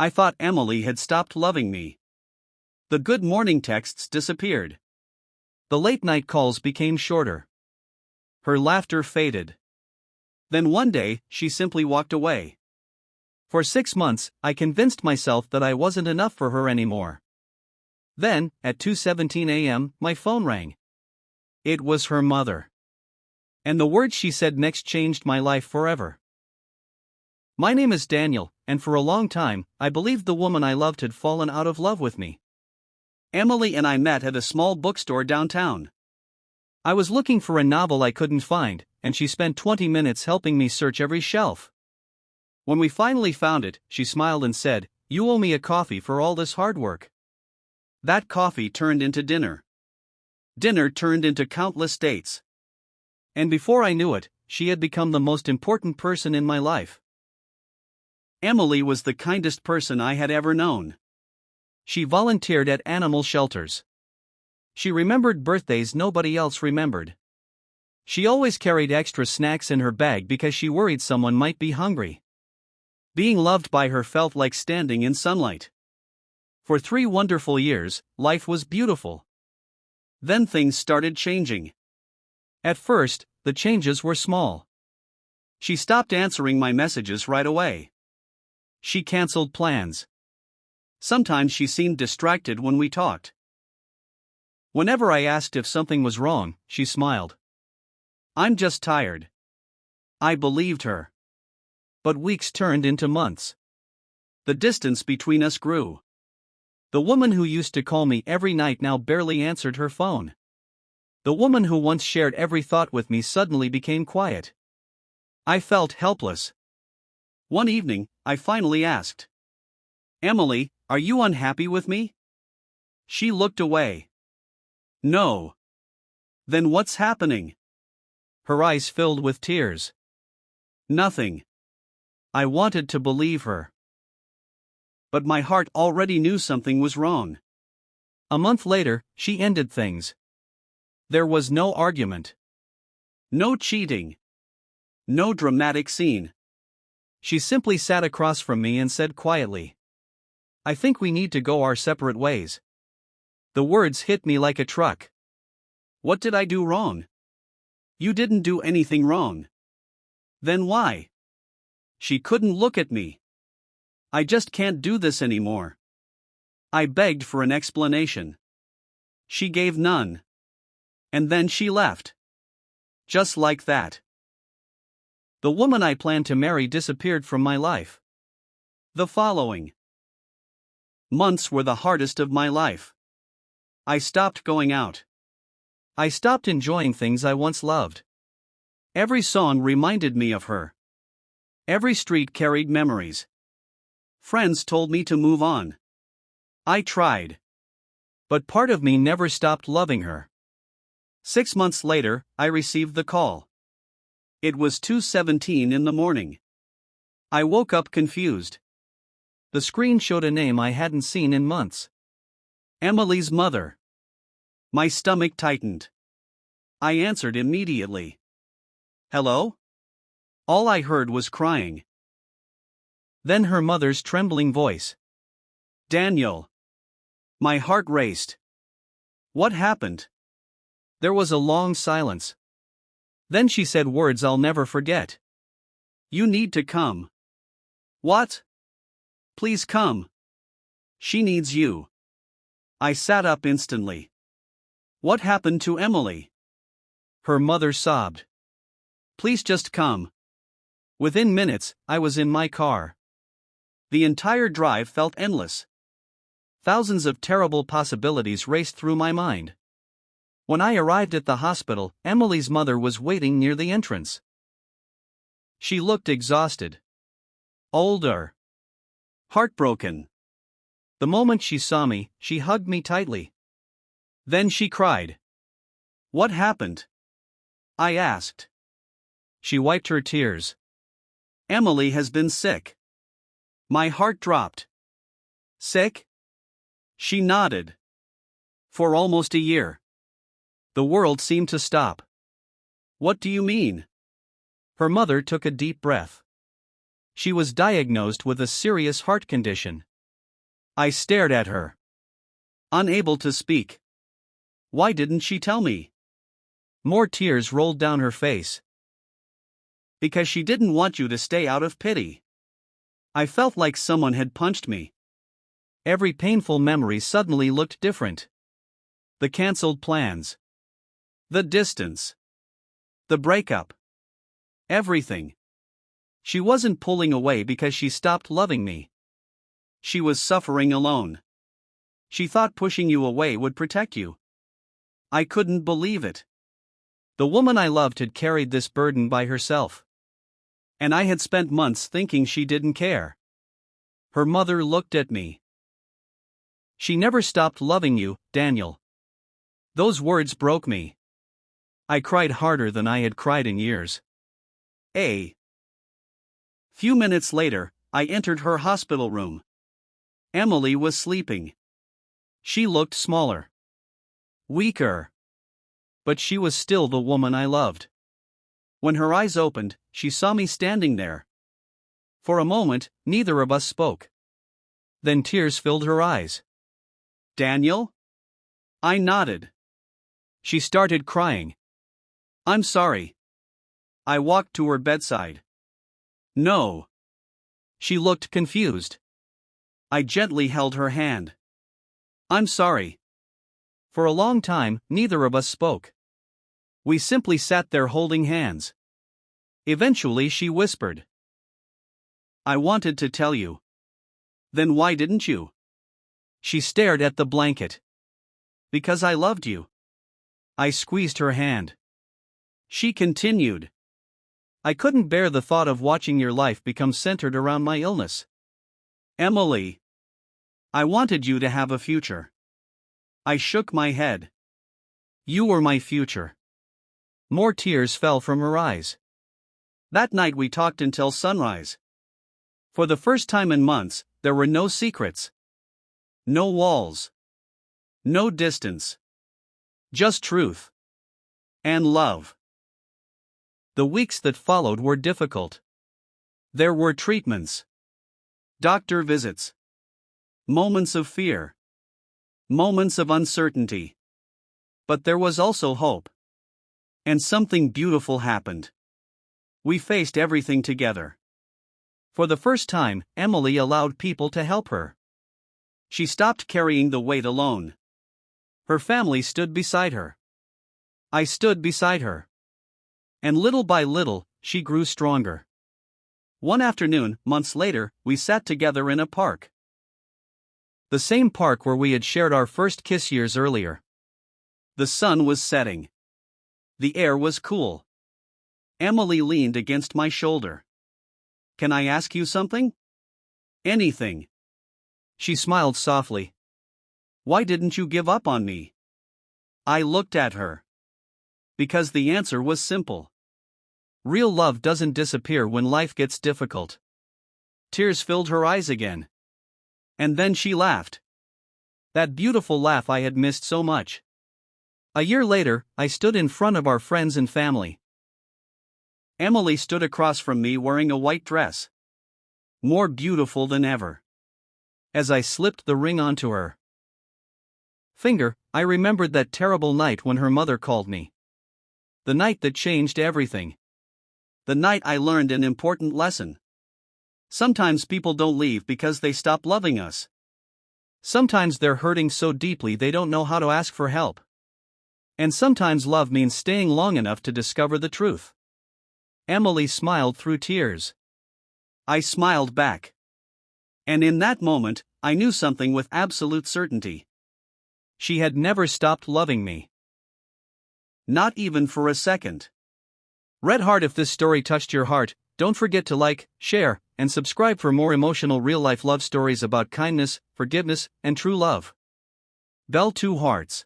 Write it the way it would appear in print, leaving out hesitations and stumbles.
I thought Emily had stopped loving me. The good morning texts disappeared. The late night calls became shorter. Her laughter faded. Then one day, she simply walked away. For 6 months, I convinced myself that I wasn't enough for her anymore. Then, at 2:17 a.m., my phone rang. It was her mother. And the words she said next changed my life forever. My name is Daniel, and for a long time, I believed the woman I loved had fallen out of love with me. Emily and I met at a small bookstore downtown. I was looking for a novel I couldn't find, and she spent 20 minutes helping me search every shelf. When we finally found it, she smiled and said, "You owe me a coffee for all this hard work." That coffee turned into dinner. Dinner turned into countless dates. And before I knew it, she had become the most important person in my life. Emily was the kindest person I had ever known. She volunteered at animal shelters. She remembered birthdays nobody else remembered. She always carried extra snacks in her bag because she worried someone might be hungry. Being loved by her felt like standing in sunlight. For 3 wonderful years, life was beautiful. Then things started changing. At first, the changes were small. She stopped answering my messages right away. She canceled plans. Sometimes she seemed distracted when we talked. Whenever I asked if something was wrong, she smiled. "I'm just tired." I believed her. But weeks turned into months. The distance between us grew. The woman who used to call me every night now barely answered her phone. The woman who once shared every thought with me suddenly became quiet. I felt helpless. One evening, I finally asked, "Emily, are you unhappy with me?" She looked away. "No." "Then what's happening?" Her eyes filled with tears. "Nothing." I wanted to believe her. But my heart already knew something was wrong. A month later, she ended things. There was no argument. No cheating. No dramatic scene. She simply sat across from me and said quietly, "I think we need to go our separate ways." The words hit me like a truck. What did I do wrong? You didn't do anything wrong. Then why? She couldn't look at me. I just can't do this anymore. I begged for an explanation. She gave none. And then she left. Just like that. The woman I planned to marry disappeared from my life. The following months were the hardest of my life. I stopped going out. I stopped enjoying things I once loved. Every song reminded me of her. Every street carried memories. Friends told me to move on. I tried. But part of me never stopped loving her. 6 months later, I received the call. It was 2:17 in the morning. I woke up confused. The screen showed a name I hadn't seen in months. Emily's mother. My stomach tightened. I answered immediately. "Hello?" All I heard was crying. Then her mother's trembling voice. "Daniel." My heart raced. What happened? There was a long silence. Then she said words I'll never forget. "You need to come." "What?" "Please come. She needs you." I sat up instantly. "What happened to Emily?" Her mother sobbed. "Please just come." Within minutes, I was in my car. The entire drive felt endless. Thousands of terrible possibilities raced through my mind. When I arrived at the hospital, Emily's mother was waiting near the entrance. She looked exhausted. Older. Heartbroken. The moment she saw me, she hugged me tightly. Then she cried. "What happened?" I asked. She wiped her tears. "Emily has been sick." My heart dropped. "Sick?" She nodded. "For almost a year." The world seemed to stop. "What do you mean?" Her mother took a deep breath. She was diagnosed with a serious heart condition. I stared at her, unable to speak. Why didn't she tell me? More tears rolled down her face. Because she didn't want you to stay out of pity. I felt like someone had punched me. Every painful memory suddenly looked different. The cancelled plans. The distance. The breakup. Everything. She wasn't pulling away because she stopped loving me. She was suffering alone. She thought pushing you away would protect you. I couldn't believe it. The woman I loved had carried this burden by herself. And I had spent months thinking she didn't care. Her mother looked at me. She never stopped loving you, Daniel. Those words broke me. I cried harder than I had cried in years. A few minutes later, I entered her hospital room. Emily was sleeping. She looked smaller. Weaker. But she was still the woman I loved. When her eyes opened, she saw me standing there. For a moment, neither of us spoke. Then tears filled her eyes. Daniel? I nodded. She started crying. I'm sorry. I walked to her bedside. No. She looked confused. I gently held her hand. I'm sorry. For a long time, neither of us spoke. We simply sat there holding hands. Eventually she whispered. I wanted to tell you. Then why didn't you? She stared at the blanket. Because I loved you. I squeezed her hand. She continued. I couldn't bear the thought of watching your life become centered around my illness. Emily. I wanted you to have a future. I shook my head. You were my future. More tears fell from her eyes. That night we talked until sunrise. For the first time in months, there were no secrets. No walls. No distance. Just truth. And love. The weeks that followed were difficult. There were treatments. Doctor visits. Moments of fear. Moments of uncertainty. But there was also hope. And something beautiful happened. We faced everything together. For the first time, Emily allowed people to help her. She stopped carrying the weight alone. Her family stood beside her. I stood beside her. And little by little, she grew stronger. One afternoon, months later, we sat together in a park. The same park where we had shared our first kiss years earlier. The sun was setting. The air was cool. Emily leaned against my shoulder. Can I ask you something? Anything. She smiled softly. Why didn't you give up on me? I looked at her. Because the answer was simple. Real love doesn't disappear when life gets difficult. Tears filled her eyes again. And then she laughed. That beautiful laugh I had missed so much. A year later, I stood in front of our friends and family. Emily stood across from me wearing a white dress. More beautiful than ever. As I slipped the ring onto her finger, I remembered that terrible night when her mother called me. The night that changed everything. The night I learned an important lesson. Sometimes people don't leave because they stop loving us. Sometimes they're hurting so deeply they don't know how to ask for help. And sometimes love means staying long enough to discover the truth. Emily smiled through tears. I smiled back. And in that moment, I knew something with absolute certainty. She had never stopped loving me. Not even for a second. Red Heart, if this story touched your heart, don't forget to like, share, and subscribe for more emotional real-life love stories about kindness, forgiveness, and true love. Bell 2 Hearts.